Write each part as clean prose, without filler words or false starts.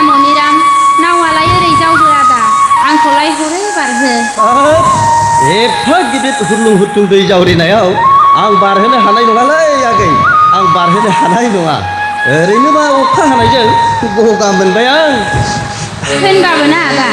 मनिराम नावालाय ओरै जावदो आदा आंखौलाय हरै बारहो एफा गिदिर हुरलुं हुरथुं दै जावरिनायाव आं बारहोनो हानाय नङालै आगै आं बारहोनो हानाय नङा ओरैनोबा अखा हानायजों गगा मोनबाय आं होनबाबो ना आदा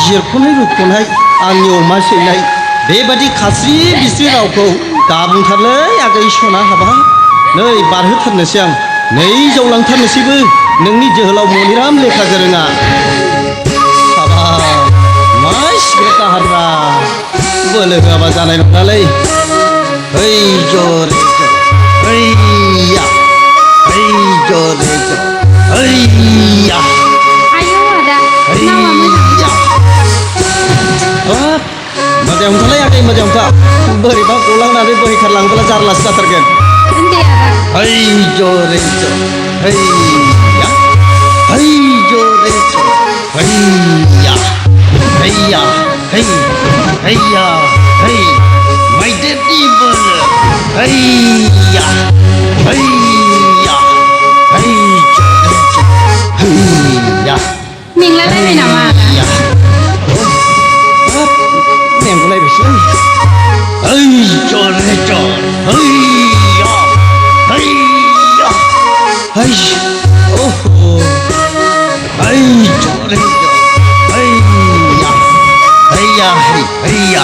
जिरख'नाय रुख'नाय आंनि अमा सैनाय बेबादि खास्रि बिस्रि रावखौ दाबुंथारलै आगै सना हाबा नै बारहोथारनोसै आं नै जौलांथारनोसैबो नोंनि जोहोलाव मनिराम लेखा गोरोङा हाबा मा सिग्रेट दाहारब्रा बोलो होआबा जानाय नङालै ओइ जरे ओइया ओइ जरे ओइया आयौ आदा नावा मोजां मोजां हमथालाय आगै मोजां हमथा बोरैबा गलांनानै बोहैखारलाङोब्ला जारलासो जाथारगोन दे आदा है जरे ज हैया है जरे ज हैया हैया है हैया है मैदेरनि बोलो हैया हैया है जरे ज हैया मेंलायलायबाय नामा आदा हैया हाब मेंगुलायबायसै है जरे ज हैया हैया है ओहो है जरे ज हैया हैया है हैया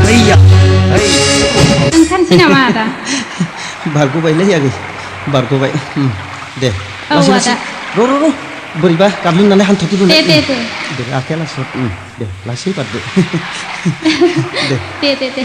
हैया है ओंखारनोसै नामा आदा बारग'बायलै आगै बारग'बाय दे औ लासै आदा लासै र' बोरैबा गाबलोंनानै हान्थुथि दे दे दे दे आखाया लासै दे लासै बारदो दे दे